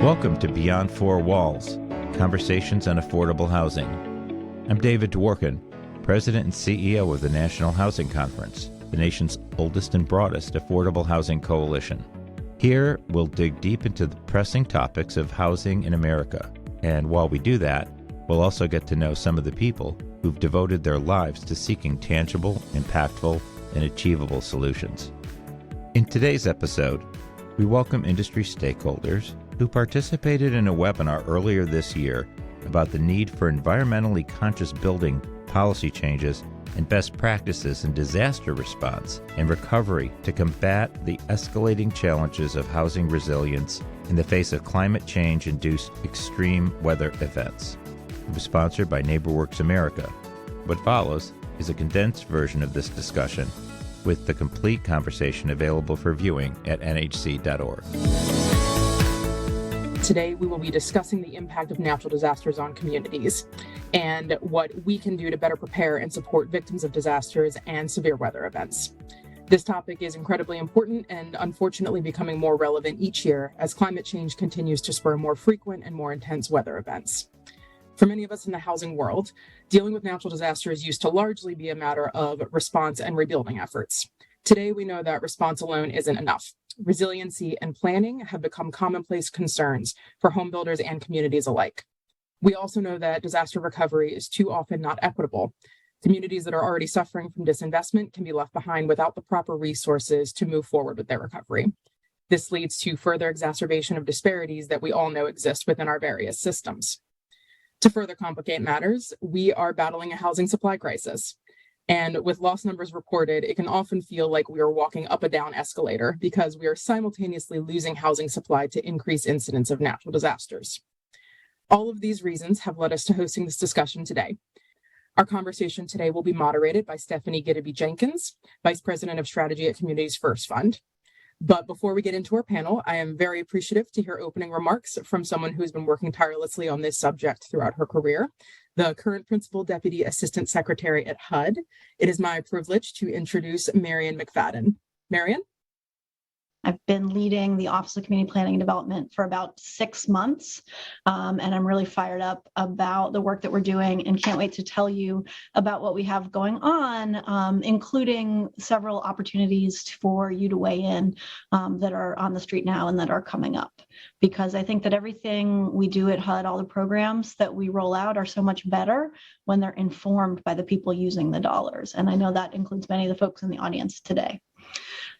Welcome to Beyond Four Walls, Conversations on Affordable Housing. I'm David Dworkin, President and CEO of the National Housing Conference, the nation's oldest and broadest affordable housing coalition. Here, we'll dig deep into the pressing topics of housing in America. And while we do that, we'll also get to know some of the people who've devoted their lives to seeking tangible, impactful, and achievable solutions. In today's episode, we welcome industry stakeholders who participated in a webinar earlier this year about the need for environmentally conscious building policy changes and best practices in disaster response and recovery to combat the escalating challenges of housing resilience in the face of climate change-induced extreme weather events. It was sponsored by NeighborWorks America. What follows is a condensed version of this discussion with the complete conversation available for viewing at nhc.org. Today, we will be discussing the impact of natural disasters on communities and what we can do to better prepare and support victims of disasters and severe weather events. This topic is incredibly important and unfortunately becoming more relevant each year as climate change continues to spur more frequent and more intense weather events. For many of us in the housing world, dealing with natural disasters used to largely be a matter of response and rebuilding efforts. Today, we know that response alone isn't enough. Resiliency and planning have become commonplace concerns for home builders and communities alike. We also know that disaster recovery is too often not equitable. Communities that are already suffering from disinvestment can be left behind without the proper resources to move forward with their recovery. This leads to further exacerbation of disparities that we all know exist within our various systems. To further complicate matters, we are battling a housing supply crisis. And with loss numbers reported, it can often feel like we are walking up a down escalator because we are simultaneously losing housing supply to increase incidence of natural disasters. All of these reasons have led us to hosting this discussion today. Our conversation today will be moderated by Stephanie Gideby-Jenkins, Vice President of Strategy at Communities First Fund. But before we get into our panel, I am very appreciative to hear opening remarks from someone who's been working tirelessly on this subject throughout her career, the current Principal Deputy Assistant Secretary at HUD. It is my privilege to introduce Marian McFadden. Marian? I've been leading the Office of Community Planning and Development for about 6 months, and I'm really fired up about the work that we're doing and can't wait to tell you about what we have going on, including several opportunities for you to weigh in that are on the street now and that are coming up. Because I think that everything we do at HUD, all the programs that we roll out are so much better when they're informed by the people using the dollars. And I know that includes many of the folks in the audience today.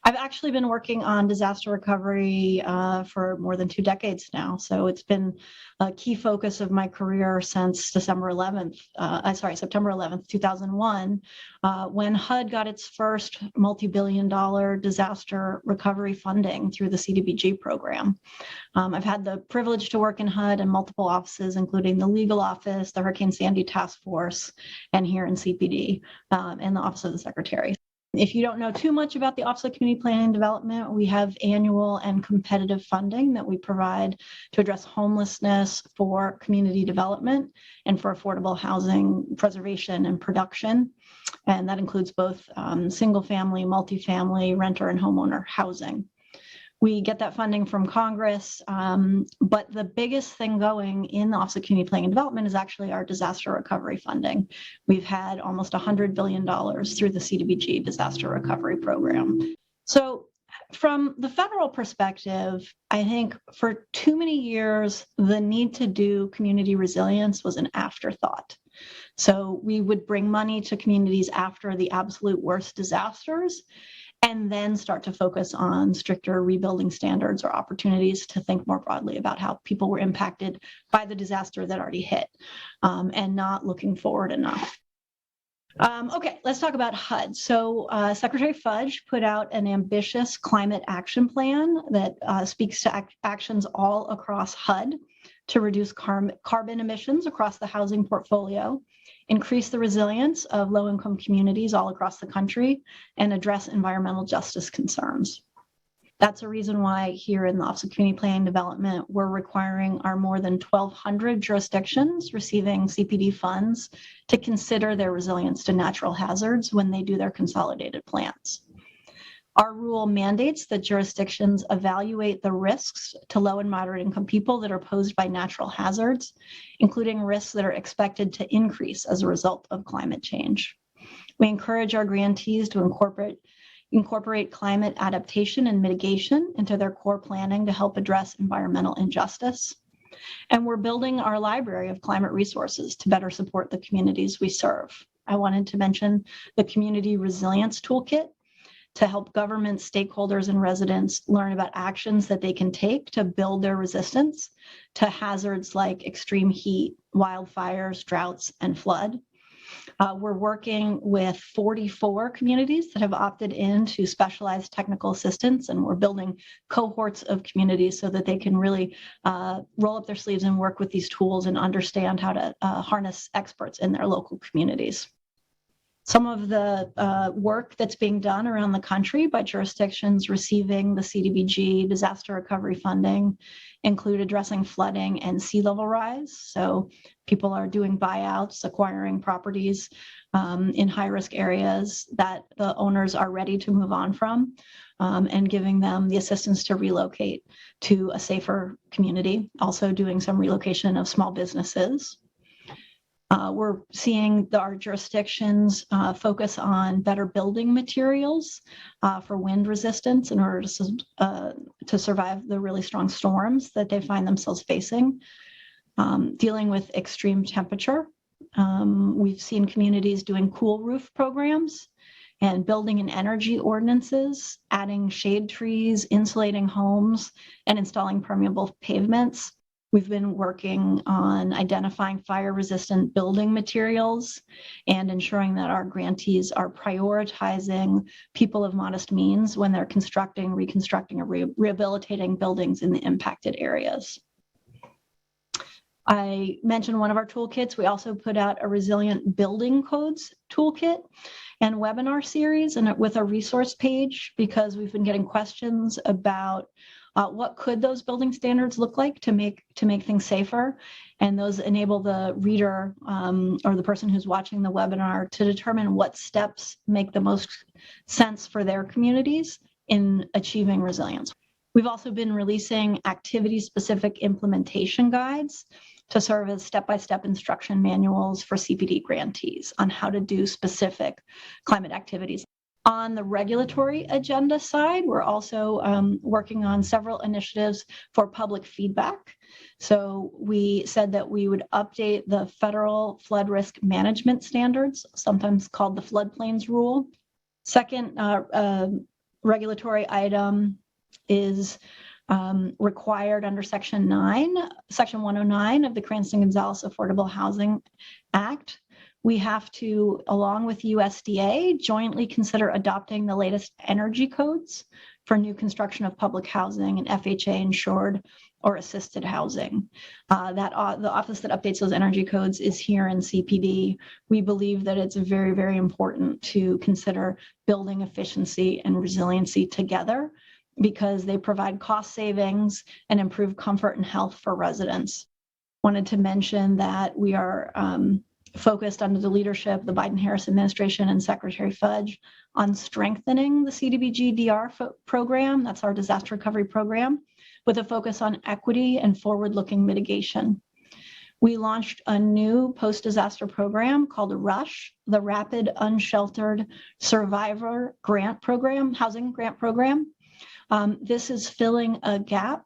I've actually been working on disaster recovery for more than 2 decades now. So it's been a key focus of my career since September 11th, 2001, when HUD got its first multi-billion-dollar disaster recovery funding through the CDBG program. I've had the privilege to work in HUD in multiple offices, including the legal office, the Hurricane Sandy Task Force, and here in CPD, and the Office of the Secretary. If you don't know too much about the Office of Community Planning and Development, we have annual and competitive funding that we provide to address homelessness for community development and for affordable housing preservation and production. And that includes both single family, multifamily, renter and homeowner housing. We get that funding from Congress, but the biggest thing going in the Office of Community Planning and Development is actually our disaster recovery funding. We've had almost $100 billion through the CDBG disaster recovery program. So from the federal perspective, I think for too many years, the need to do community resilience was an afterthought. So we would bring money to communities after the absolute worst disasters, and then start to focus on stricter rebuilding standards or opportunities to think more broadly about how people were impacted by the disaster that already hit, and not looking forward enough. Okay, let's talk about HUD. So Secretary Fudge put out an ambitious climate action plan that speaks to actions all across HUD to reduce carbon emissions across the housing portfolio, increase the resilience of low-income communities all across the country, and address environmental justice concerns. That's a reason why here in the Office of Community Planning and Development, we're requiring our more than 1,200 jurisdictions receiving CPD funds to consider their resilience to natural hazards when they do their consolidated plans. Our rule mandates that jurisdictions evaluate the risks to low and moderate income people that are posed by natural hazards, including risks that are expected to increase as a result of climate change. We encourage our grantees to incorporate climate adaptation and mitigation into their core planning to help address environmental injustice. And we're building our library of climate resources to better support the communities we serve. I wanted to mention the Community Resilience Toolkit to help government stakeholders and residents learn about actions that they can take to build their resistance to hazards like extreme heat, wildfires, droughts, and flood. We're working with 44 communities that have opted into specialized technical assistance, and we're building cohorts of communities so that they can really roll up their sleeves and work with these tools and understand how to harness experts in their local communities. Some of the work that's being done around the country by jurisdictions receiving the CDBG disaster recovery funding include addressing flooding and sea level rise. So people are doing buyouts, acquiring properties in high-risk areas that the owners are ready to move on from, and giving them the assistance to relocate to a safer community. Also doing some relocation of small businesses. We're seeing our jurisdictions focus on better building materials for wind resistance in order to survive the really strong storms that they find themselves facing. Dealing with extreme temperature. We've seen communities doing cool roof programs and building and energy ordinances, adding shade trees, insulating homes, and installing permeable pavements. We've been working on identifying fire-resistant building materials and ensuring that our grantees are prioritizing people of modest means when they're constructing, reconstructing, or rehabilitating buildings in the impacted areas. I mentioned one of our toolkits. We also put out a resilient building codes toolkit and webinar series, and with a resource page, because we've been getting questions about what could those building standards look like to make things safer, and those enable the reader or the person who's watching the webinar to determine what steps make the most sense for their communities in achieving resilience. We've also been releasing activity-specific implementation guides to serve as step-by-step instruction manuals for CPD grantees on how to do specific climate activities. On the regulatory agenda side, we're also working on several initiatives for public feedback. So we said that we would update the federal flood risk management standards, sometimes called the floodplains rule. Second regulatory item is required under Section 109 of the Cranston-Gonzalez Affordable Housing Act. We have to, along with USDA, jointly consider adopting the latest energy codes for new construction of public housing and FHA insured or assisted housing. The office that updates those energy codes is here in CPD. We believe that it's very, very important to consider building efficiency and resiliency together, because they provide cost savings and improve comfort and health for residents. Wanted to mention that we are focused under the leadership of the Biden-Harris administration and Secretary Fudge on strengthening the CDBG-DR program. That's our disaster recovery program, with a focus on equity and forward-looking mitigation. We launched a new post-disaster program called RUSH, the Rapid Unsheltered Survivor Grant Program, Housing Grant Program. This is filling a gap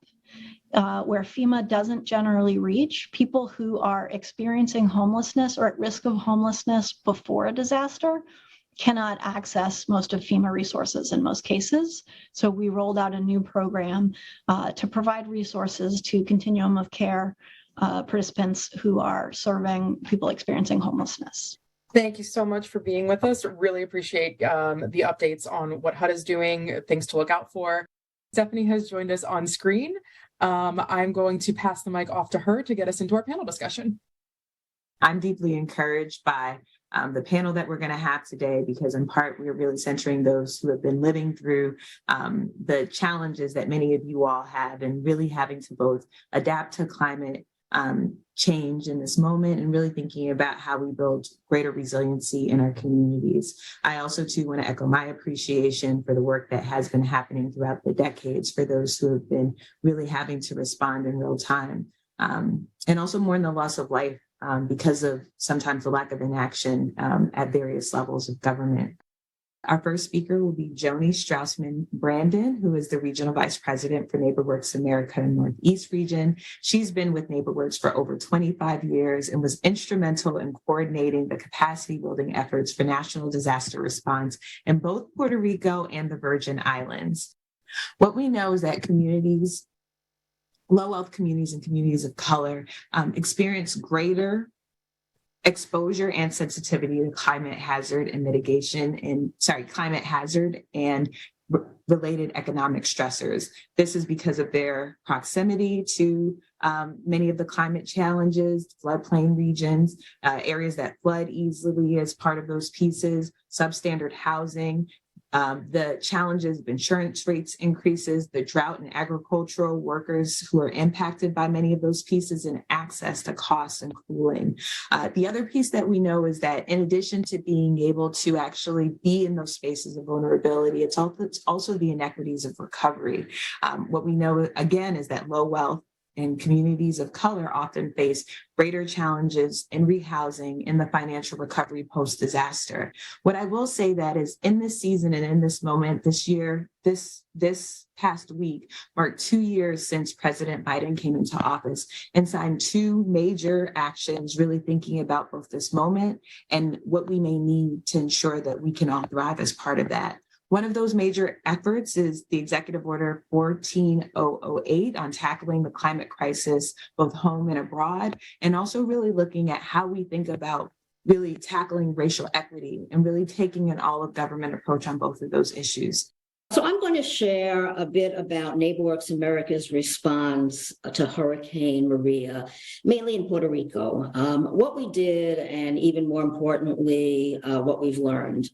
where FEMA doesn't generally reach. People who are experiencing homelessness or at risk of homelessness before a disaster cannot access most of FEMA resources in most cases. So we rolled out a new program to provide resources to continuum of care participants who are serving people experiencing homelessness. Thank you so much for being with us. Really appreciate the updates on what HUD is doing, things to look out for. Stephanie has joined us on screen. I'm going to pass the mic off to her to get us into our panel discussion. I'm deeply encouraged by the panel that we're going to have today, because in part, we're really centering those who have been living through the challenges that many of you all have, and really having to both adapt to climate change in this moment and really thinking about how we build greater resiliency in our communities. I also too want to echo my appreciation for the work that has been happening throughout the decades for those who have been really having to respond in real time, and also mourn the loss of life because of sometimes the lack of inaction at various levels of government. Our first speaker will be Joni Strausman Brandon, who is the Regional Vice President for NeighborWorks America and Northeast Region. She's been with NeighborWorks for over 25 years and was instrumental in coordinating the capacity building efforts for national disaster response in both Puerto Rico and the Virgin Islands. What we know is that communities, low-wealth communities and communities of color experience greater exposure and sensitivity to climate hazard and related economic stressors. This is because of their proximity to many of the climate challenges, floodplain regions, areas that flood easily as part of those pieces, substandard housing, the challenges of insurance rates increases, the drought and agricultural workers who are impacted by many of those pieces, and access to costs and cooling. The other piece that we know is that in addition to being able to actually be in those spaces of vulnerability, it's also the inequities of recovery. What we know, again, is that low wealth and communities of color often face greater challenges in rehousing, in the financial recovery post-disaster. What I will say that is in this season and in this moment, this year, this past week marked 2 years since President Biden came into office and signed 2 major actions, really thinking about both this moment and what we may need to ensure that we can all thrive as part of that. One of those major efforts is the Executive Order 14008 on tackling the climate crisis, both home and abroad, and also really looking at how we think about really tackling racial equity and really taking an all-of-government approach on both of those issues. So I'm going to share a bit about NeighborWorks America's response to Hurricane Maria, mainly in Puerto Rico, what we did, and even more importantly, what we've learned.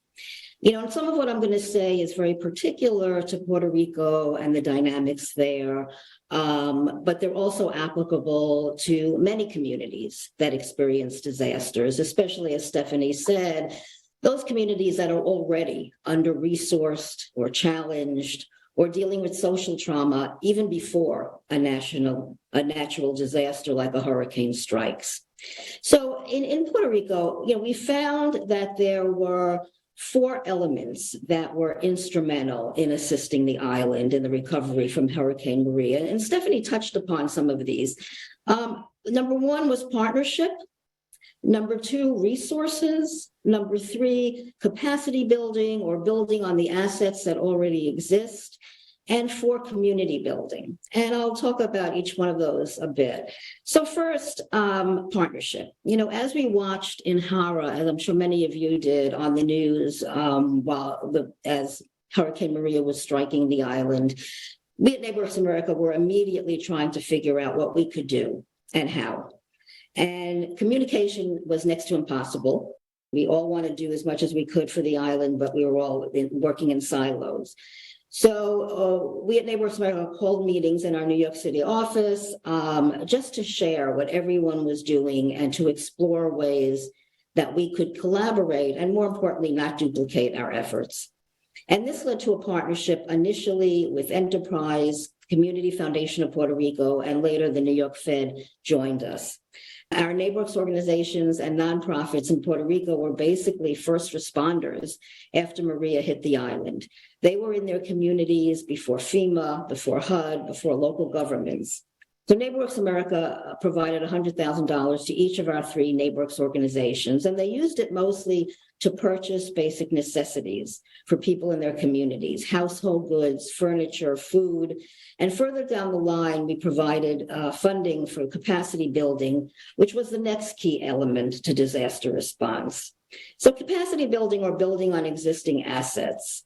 And some of what I'm going to say is very particular to Puerto Rico and the dynamics there, but they're also applicable to many communities that experience disasters, especially, as Stephanie said, those communities that are already under-resourced or challenged or dealing with social trauma even before a natural disaster like a hurricane strikes. So in Puerto Rico, we found that there were 4 elements that were instrumental in assisting the island in the recovery from Hurricane Maria. And Stephanie touched upon some of these. Number 1 was partnership. Number 2, resources. Number 3, capacity building or building on the assets that already exist. And 4, community building. And I'll talk about each one of those a bit. So first, partnership. As we watched in Hara, as I'm sure many of you did on the news as Hurricane Maria was striking the island, we at NeighborWorks America were immediately trying to figure out what we could do and how. And communication was next to impossible. We all wanted to do as much as we could for the island, but we were all working in silos. So we at NeighborWorks America called meetings in our New York City office just to share what everyone was doing and to explore ways that we could collaborate and, more importantly, not duplicate our efforts. And this led to a partnership initially with Enterprise, Community Foundation of Puerto Rico, and later the New York Fed joined us. Our NeighborWorks organizations and nonprofits in Puerto Rico were basically first responders after Maria hit the island. They were in their communities before FEMA, before HUD, before local governments. So NeighborWorks America provided $100,000 to each of our 3 NeighborWorks organizations, and they used it mostly to purchase basic necessities for people in their communities, household goods, furniture, food. And further down the line, we provided funding for capacity building, which was the next key element to disaster response. So capacity building or building on existing assets.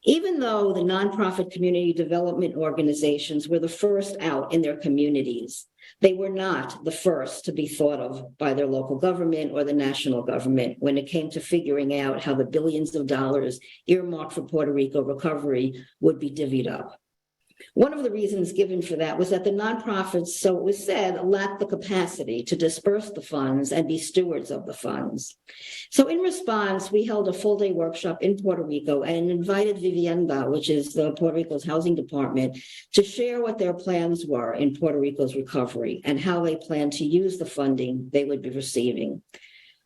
Even though the nonprofit community development organizations were the first out in their communities, they were not the first to be thought of by their local government or the national government when it came to figuring out how the billions of dollars earmarked for Puerto Rico recovery would be divvied up. One of the reasons given for that was that the nonprofits, so it was said, lacked the capacity to disperse the funds and be stewards of the funds. So in response, we held a full-day workshop in Puerto Rico and invited Vivienda, which is the Puerto Rico's housing department, to share what their plans were in Puerto Rico's recovery and how they plan to use the funding they would be receiving.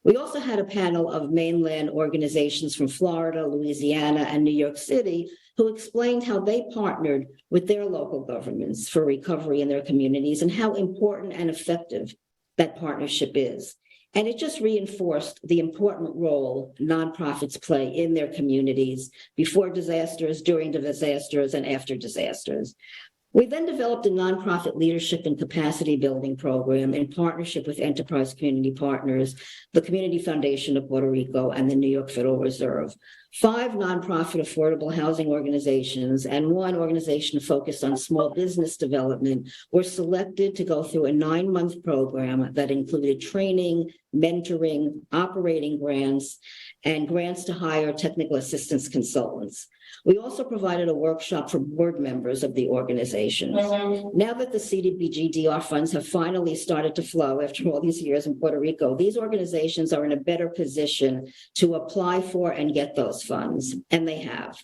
We also had a panel of mainland organizations from Florida, Louisiana, and New York City who explained how they partnered with their local governments for recovery in their communities and how important and effective that partnership is. And it just reinforced the important role nonprofits play in their communities before disasters, during disasters, and after disasters. We then developed a nonprofit leadership and capacity building program in partnership with Enterprise Community Partners, the Community Foundation of Puerto Rico, and the New York Federal Reserve. 5 nonprofit affordable housing organizations and 1 organization focused on small business development were selected to go through a 9-month program that included training, mentoring, operating grants, and grants to hire technical assistance consultants. We also provided a workshop for board members of the organization. Now that the CDBG-DR funds have finally started to flow after all these years in Puerto Rico, these organizations are in a better position to apply for and get those funds, and they have.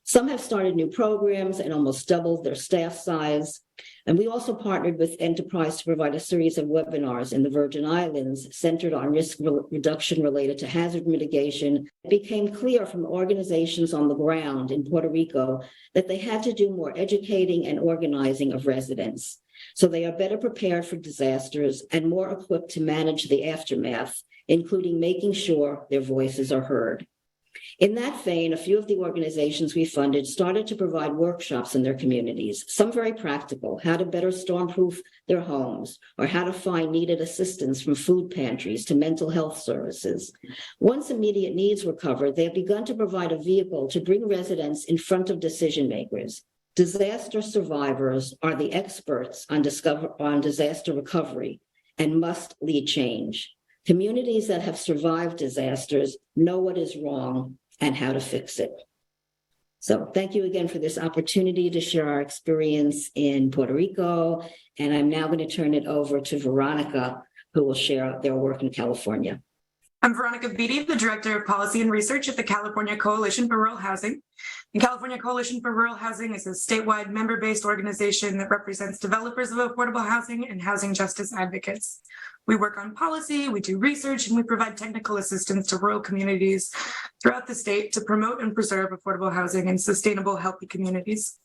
Some have started new programs and almost doubled their staff size. And we also partnered with Enterprise to provide a series of webinars in the Virgin Islands centered on risk reduction related to hazard mitigation. It became clear from organizations on the ground in Puerto Rico that they had to do more educating and organizing of residents, so they are better prepared for disasters and more equipped to manage the aftermath, including making sure their voices are heard. In that vein, a few of the organizations we funded started to provide workshops in their communities, some very practical, how to better stormproof their homes, or how to find needed assistance from food pantries to mental health services. Once immediate needs were covered, they have begun to provide a vehicle to bring residents in front of decision makers. Disaster survivors are the experts on disaster recovery and must lead change. Communities that have survived disasters know what is wrong and how to fix it. So thank you again for this opportunity to share our experience in Puerto Rico. And I'm now going to turn it over to Veronica, who will share their work in California. I'm Veronica Beatty, the Director of Policy and Research at the California Coalition for Rural Housing. The California Coalition for Rural Housing is a statewide member-based organization that represents developers of affordable housing and housing justice advocates. We work on policy, we do research, and we provide technical assistance to rural communities throughout the state to promote and preserve affordable housing and sustainable, healthy communities.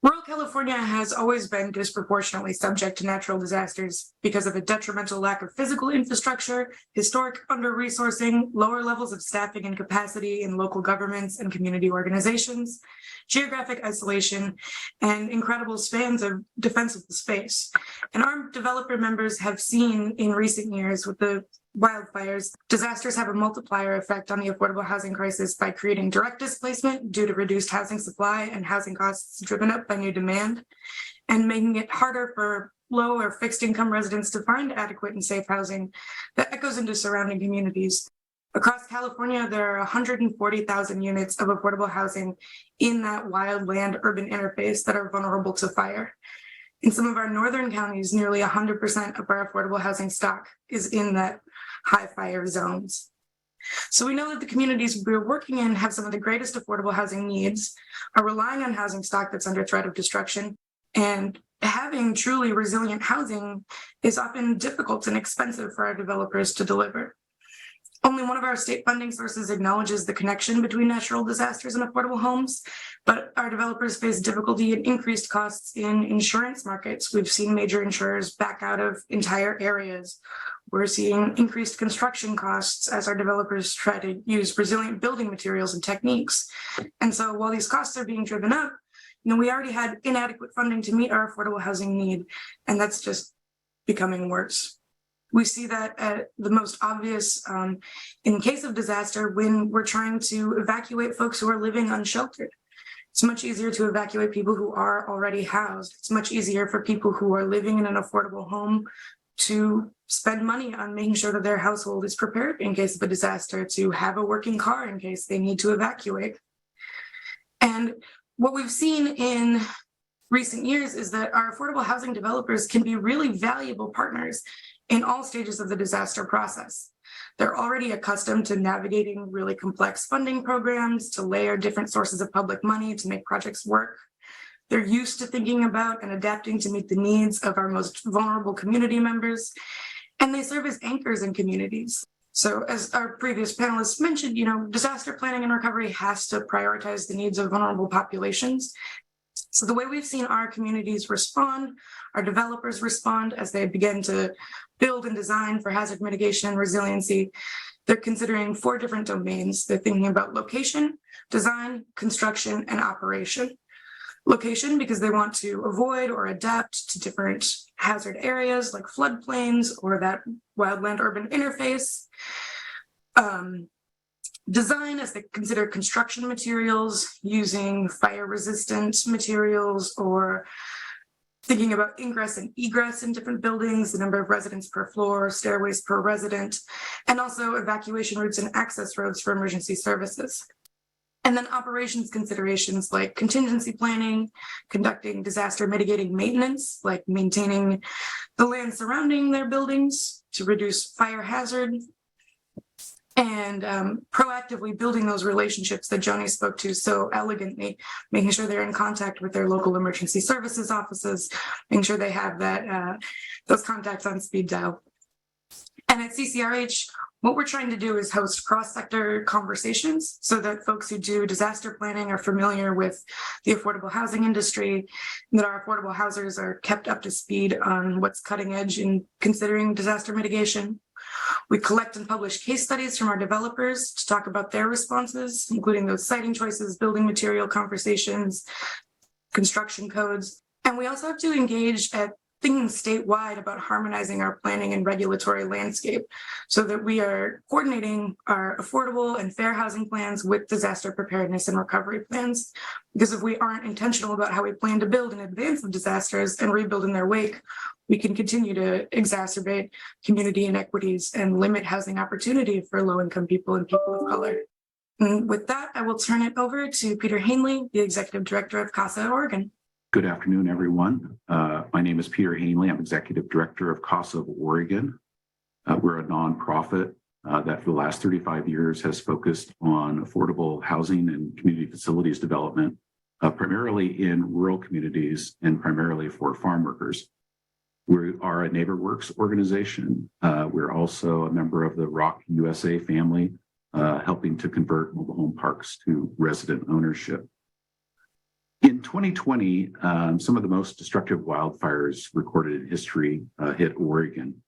Rural California has always been disproportionately subject to natural disasters because of a detrimental lack of physical infrastructure, historic under-resourcing, lower levels of staffing and capacity in local governments and community organizations, geographic isolation, and incredible spans of defensible space. And our developer members have seen in recent years with the wildfires, disasters have a multiplier effect on the affordable housing crisis by creating direct displacement due to reduced housing supply and housing costs driven up by new demand, and making it harder for low or fixed income residents to find adequate and safe housing that echoes into surrounding communities. Across California, there are 140,000 units of affordable housing in that wildland urban interface that are vulnerable to fire. In some of our northern counties, nearly 100% of our affordable housing stock is in that high fire zones. So we know that the communities we're working in have some of the greatest affordable housing needs, are relying on housing stock that's under threat of destruction, and having truly resilient housing is often difficult and expensive for our developers to deliver. Only one of our state funding sources acknowledges the connection between natural disasters and affordable homes, but our developers face difficulty and increased costs in insurance markets. We've seen major insurers back out of entire areas. We're seeing increased construction costs as our developers try to use resilient building materials and techniques. And so while these costs are being driven up, we already had inadequate funding to meet our affordable housing need, and that's just becoming worse. We see that at the most obvious in case of disaster when we're trying to evacuate folks who are living unsheltered. It's much easier to evacuate people who are already housed. It's much easier for people who are living in an affordable home to spend money on making sure that their household is prepared in case of a disaster, to have a working car in case they need to evacuate. And what we've seen in recent years is that our affordable housing developers can be really valuable partners in all stages of the disaster process. They're already accustomed to navigating really complex funding programs, to layer different sources of public money to make projects work. They're used to thinking about and adapting to meet the needs of our most vulnerable community members, and they serve as anchors in communities. So as our previous panelists mentioned, disaster planning and recovery has to prioritize the needs of vulnerable populations. So the way we've seen our communities respond, our developers respond as they begin to build and design for hazard mitigation and resiliency, they're considering 4 different domains. They're thinking about location, design, construction, and operation. Location, because they want to avoid or adapt to different hazard areas like floodplains or that wildland-urban interface. Design, as they consider construction materials using fire-resistant materials, or thinking about ingress and egress in different buildings, the number of residents per floor, stairways per resident, and also evacuation routes and access roads for emergency services. And then operations considerations like contingency planning, conducting disaster mitigating maintenance, like maintaining the land surrounding their buildings to reduce fire hazard, and proactively building those relationships that Joni spoke to so elegantly, making sure they're in contact with their local emergency services offices, making sure they have that those contacts on speed dial. And at CCRH, what we're trying to do is host cross-sector conversations so that folks who do disaster planning are familiar with the affordable housing industry, and that our affordable housers are kept up to speed on what's cutting edge in considering disaster mitigation. We collect and publish case studies from our developers to talk about their responses, including those siting choices, building material conversations, construction codes. And we also have to engage at thinking statewide about harmonizing our planning and regulatory landscape so that we are coordinating our affordable and fair housing plans with disaster preparedness and recovery plans. Because if we aren't intentional about how we plan to build in advance of disasters and rebuild in their wake, we can continue to exacerbate community inequities and limit housing opportunity for low-income people and people of color. And with that, I will turn it over to Peter Hanley, the Executive Director of CASA Oregon. Good afternoon, everyone. My name is Peter Hanley. I'm Executive Director of CASA of Oregon. We're a nonprofit that for the last 35 years has focused on affordable housing and community facilities development, primarily in rural communities and primarily for farm workers. We are a NeighborWorks organization. We're also a member of the Rock USA family, helping to convert mobile home parks to resident ownership. In 2020, some of the most destructive wildfires recorded in history hit Oregon,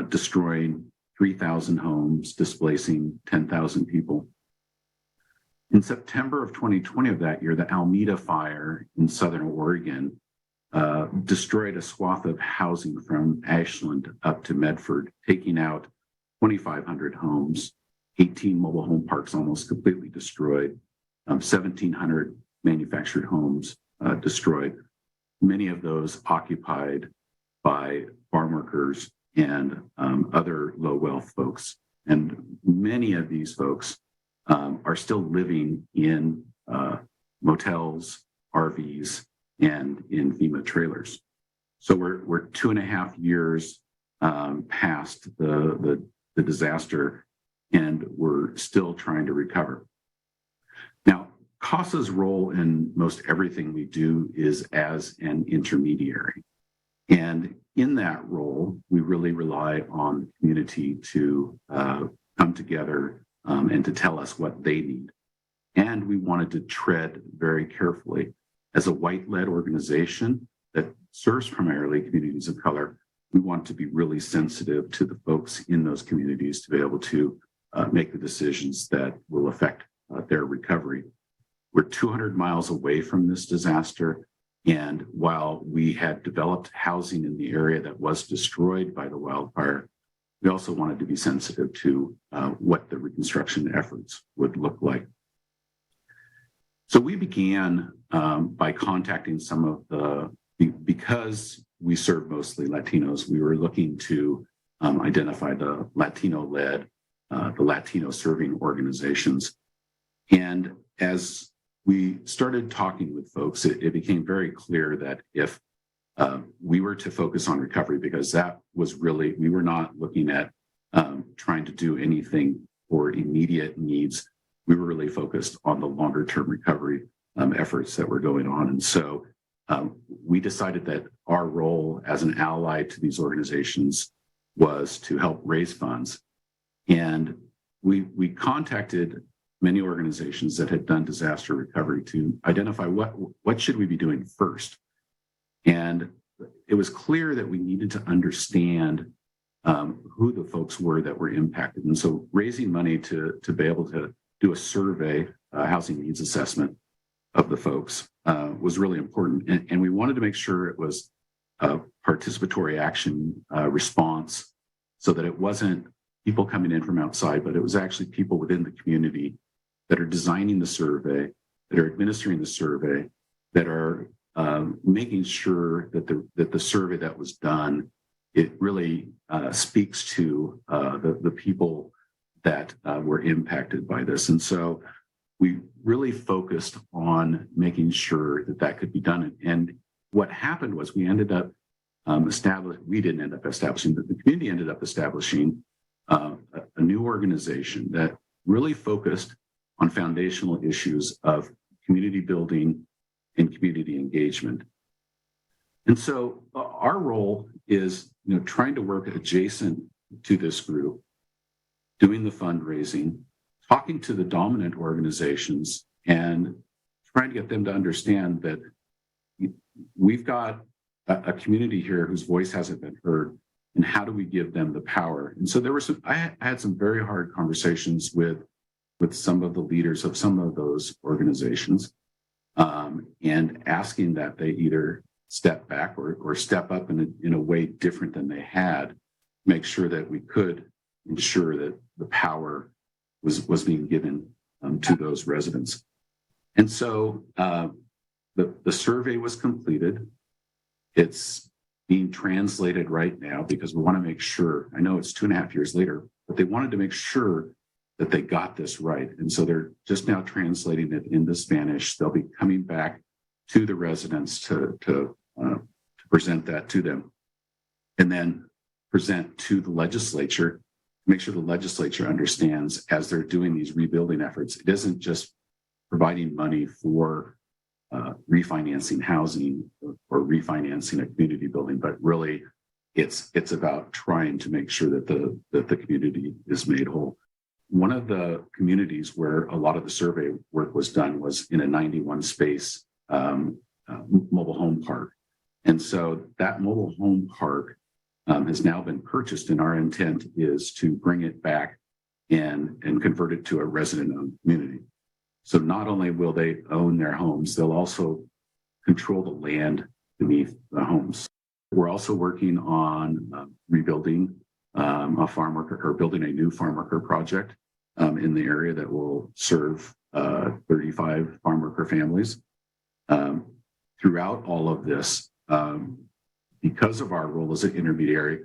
destroying 3,000 homes, displacing 10,000 people. In September of 2020 of that year, the Alameda fire in southern Oregon destroyed a swath of housing from Ashland up to Medford, taking out 2,500 homes, 18 mobile home parks almost completely destroyed, 1,700 manufactured homes destroyed, many of those occupied by farm workers and other low wealth folks. And many of these folks are still living in motels, RVs, and in FEMA trailers. So we're 2.5 years past the disaster, and we're still trying to recover. Now, CASA's role in most everything we do is as an intermediary. And in that role, we really rely on the community to come together and to tell us what they need. And we wanted to tread very carefully. As a white-led organization that serves primarily communities of color, we want to be really sensitive to the folks in those communities to be able to make the decisions that will affect their recovery. We're 200 miles away from this disaster, and while we had developed housing in the area that was destroyed by the wildfire, we also wanted to be sensitive to what the reconstruction efforts would look like. So we began by contacting some of because we serve mostly Latinos, we were looking to identify the Latino-led, the Latino serving organizations. And as we started talking with folks, it became very clear that if we were to focus on recovery, because that was really, we were not looking at trying to do anything for immediate needs. We were really focused on the longer term recovery efforts that were going on. And so we decided that our role as an ally to these organizations was to help raise funds. And we contacted many organizations that had done disaster recovery to identify what should we be doing first. And it was clear that we needed to understand who the folks were that were impacted. And so raising money to be able to do a survey, housing needs assessment of the folks was really important. And we wanted to make sure it was a participatory action response, so that it wasn't people coming in from outside, but it was actually people within the community that are designing the survey, that are administering the survey, that are making sure that the survey that was done, it really speaks to the people that were impacted by this. And so we really focused on making sure that that could be done. And what happened was we ended up we didn't end up establishing, but the community ended up establishing a new organization that really focused on foundational issues of community building and community engagement. And so our role is, trying to work adjacent to this group, doing the fundraising, talking to the dominant organizations, and trying to get them to understand that we've got a community here whose voice hasn't been heard, and how do we give them the power? And so I had some very hard conversations with some of the leaders of some of those organizations, and asking that they either step back or step up in a way different than they had, make sure that we could ensure that the power was being given to those residents. And so the survey was completed. It's being translated right now because we want to make sure, I know it's 2.5 years later, but they wanted to make sure that they got this right. And so they're just now translating it into Spanish. They'll be coming back to the residents to present that to them, and then present to the legislature, make sure the legislature understands as they're doing these rebuilding efforts, it isn't just providing money for refinancing housing or refinancing a community building, but really it's about trying to make sure that the community is made whole. One of the communities where a lot of the survey work was done was in a 91 space mobile home park. And so that mobile home park has now been purchased, and our intent is to bring it back and convert it to a resident-owned community. So not only will they own their homes, they'll also control the land beneath the homes. We're also working on rebuilding a farm worker, or building a new farm worker project in the area that will serve 35 farm worker families. Throughout all of this, because of our role as an intermediary,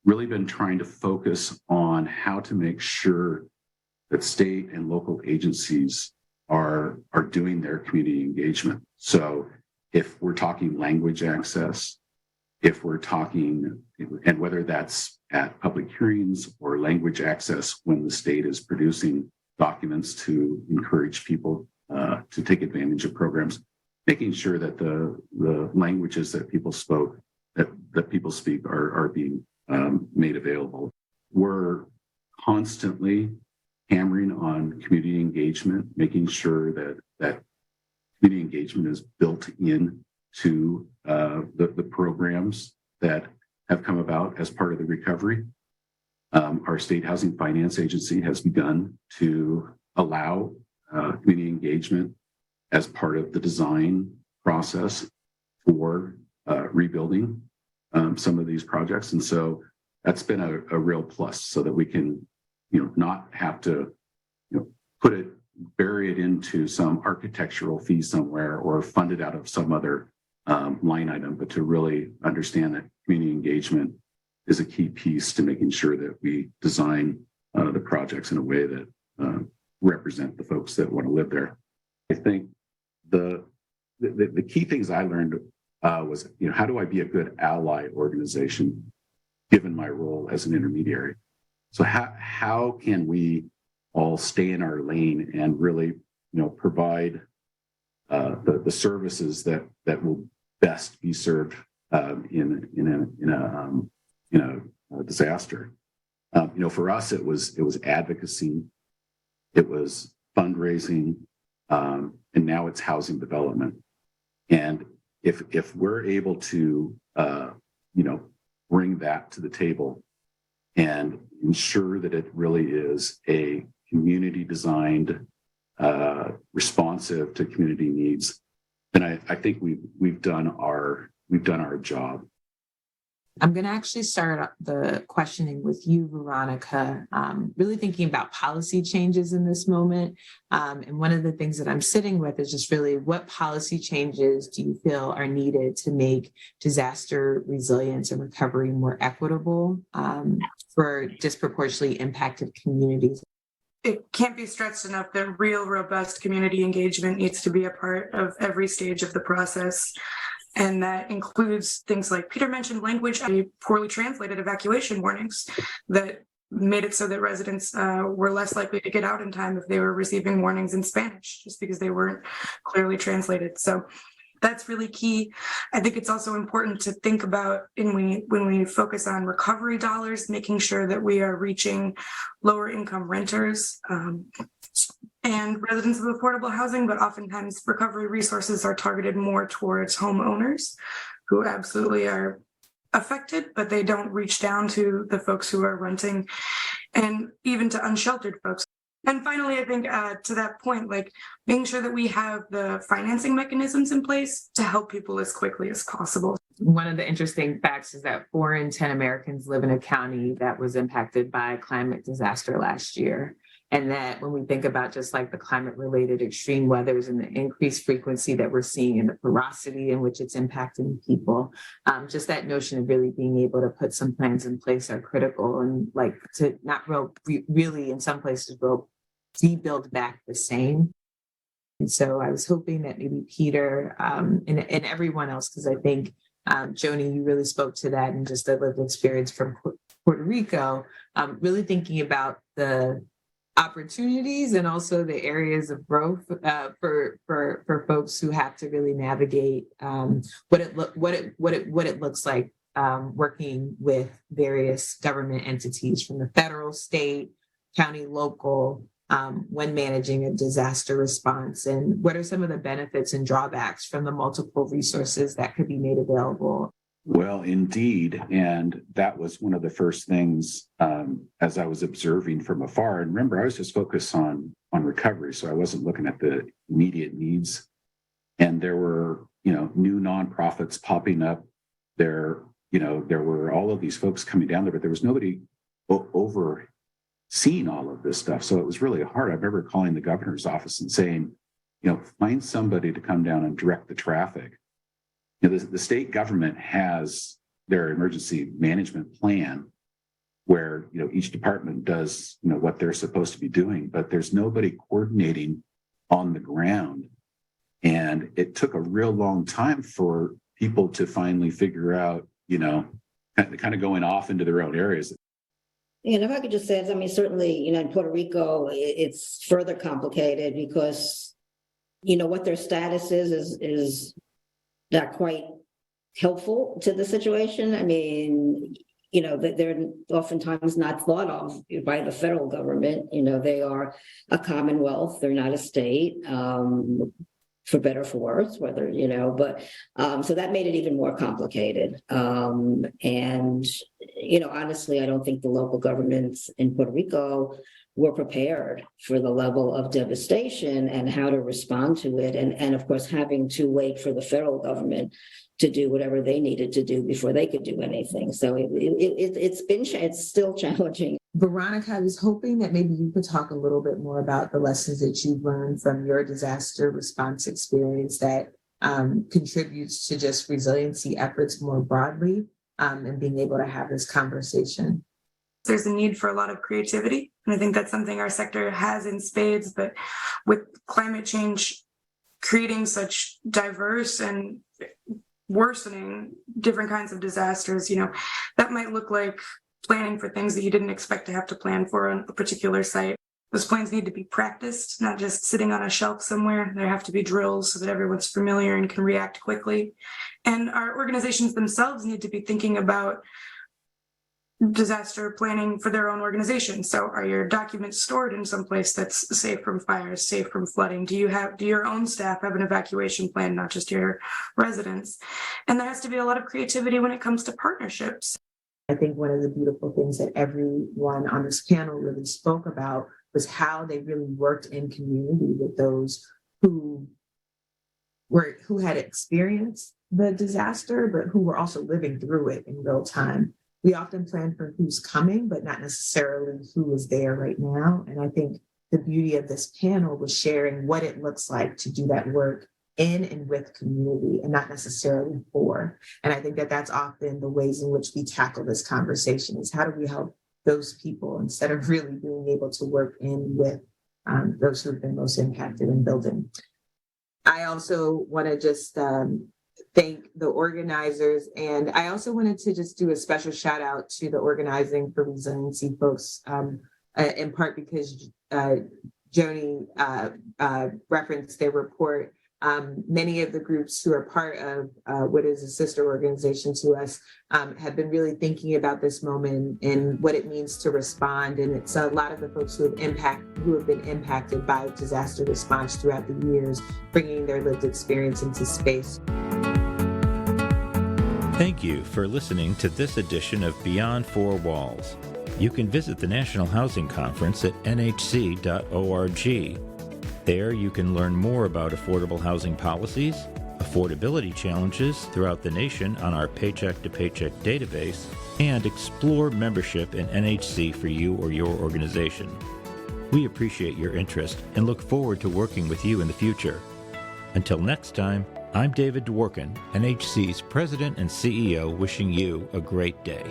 really been trying to focus on how to make sure that state and local agencies are doing their community engagement. So if we're talking language access, if we're talking, and whether that's at public hearings or language access when the state is producing documents to encourage people to take advantage of programs, making sure that the languages that people speak are being made available. We're constantly hammering on community engagement, making sure that community engagement is built in to the programs that have come about as part of the recovery. Our state housing finance agency has begun to allow community engagement as part of the design process for rebuilding some of these projects. And so that's been a real plus, so that we can not have to bury it into some architectural fee somewhere or fund it out of some other line item, but to really understand that community engagement is a key piece to making sure that we design the projects in a way that represent the folks that want to live there. I think the key things I learned was, how do I be a good ally organization given my role as an intermediary? So how can we all stay in our lane and really, provide the services that will best be served in a disaster? For us, it was advocacy, it was fundraising, and now it's housing development. And if we're able to, bring that to the table and ensure that it really is a community designed, responsive to community needs, then I think we've done our job. I'm going to actually start the questioning with you, Veronica, really thinking about policy changes in this moment. And one of the things that I'm sitting with is just really what policy changes do you feel are needed to make disaster resilience and recovery more equitable for disproportionately impacted communities? It can't be stressed enough that real, robust community engagement needs to be a part of every stage of the process. And that includes things like Peter mentioned, language, poorly translated evacuation warnings that made it so that residents were less likely to get out in time if they were receiving warnings in Spanish, just because they weren't clearly translated. So that's really key. I think it's also important to think about when we focus on recovery dollars, making sure that we are reaching lower income renters and residents of affordable housing, but oftentimes recovery resources are targeted more towards homeowners who absolutely are affected, but they don't reach down to the folks who are renting and even to unsheltered folks. And finally, I think to that point, like making sure that we have the financing mechanisms in place to help people as quickly as possible. One of the interesting facts is that 4 in 10 Americans live in a county that was impacted by a climate disaster last year. And that when we think about just like the climate related extreme weathers and the increased frequency that we're seeing and the ferocity in which it's impacting people, just that notion of really being able to put some plans in place are critical, and like to not really in some places rebuild back the same. And so I was hoping that maybe Peter and everyone else, because I think Joni, you really spoke to that and just the lived experience from Puerto Rico, really thinking about the opportunities and also the areas of growth for folks who have to really navigate what it looks like working with various government entities from the federal, state, county, local, when managing a disaster response, and what are some of the benefits and drawbacks from the multiple resources that could be made available? Well, indeed. And that was one of the first things as I was observing from afar. And remember, I was just focused on recovery. So I wasn't looking at the immediate needs. And there were, new nonprofits popping up there. There were all of these folks coming down there, but there was nobody overseeing all of this stuff. So it was really hard. I remember calling the governor's office and saying, find somebody to come down and direct the traffic. The state government has their emergency management plan where, each department does, what they're supposed to be doing, but there's nobody coordinating on the ground. And it took a real long time for people to finally figure out, kind of going off into their own areas. And if I could just say, certainly, in Puerto Rico, it's further complicated because, what their status is not quite helpful to the situation. They're oftentimes not thought of by the federal government. They are a commonwealth, they're not a state, for better or for worse, whether, so that made it even more complicated. Honestly, I don't think the local governments in Puerto Rico were prepared for the level of devastation and how to respond to it. And of course, having to wait for the federal government to do whatever they needed to do before they could do anything. So it's still challenging. Veronica, I was hoping that maybe you could talk a little bit more about the lessons that you've learned from your disaster response experience that contributes to just resiliency efforts more broadly, and being able to have this conversation. There's a need for a lot of creativity. And I think that's something our sector has in spades, but with climate change creating such diverse and worsening different kinds of disasters, that might look like planning for things that you didn't expect to have to plan for on a particular site. Those plans need to be practiced, not just sitting on a shelf somewhere. There have to be drills so that everyone's familiar and can react quickly. And our organizations themselves need to be thinking about disaster planning for their own organization. So are your documents stored in some place that's safe from fires, safe from flooding? Do your own staff have an evacuation plan, not just your residents? And there has to be a lot of creativity when it comes to partnerships. I think one of the beautiful things that everyone on this panel really spoke about was how they really worked in community with those who had experienced the disaster, but who were also living through it in real time. We often plan for who's coming, but not necessarily who is there right now. And I think the beauty of this panel was sharing what it looks like to do that work in and with community and not necessarily for. And I think that that's often the ways in which we tackle this conversation is how do we help those people instead of really being able to work in with those who've been most impacted in building. I also want to just thank the organizers. And I also wanted to just do a special shout out to the Organizing for Resiliency folks, in part because Joni referenced their report. Many of the groups who are part of what is a sister organization to us have been really thinking about this moment and what it means to respond. And it's a lot of the folks who have been impacted by disaster response throughout the years, bringing their lived experience into space. Thank you for listening to this edition of Beyond Four Walls. You can visit the National Housing Conference at nhc.org. There you can learn more about affordable housing policies, affordability challenges throughout the nation on our Paycheck to Paycheck database, and explore membership in NHC for you or your organization. We appreciate your interest and look forward to working with you in the future. Until next time, I'm David Dworkin, NHC's President and CEO, wishing you a great day.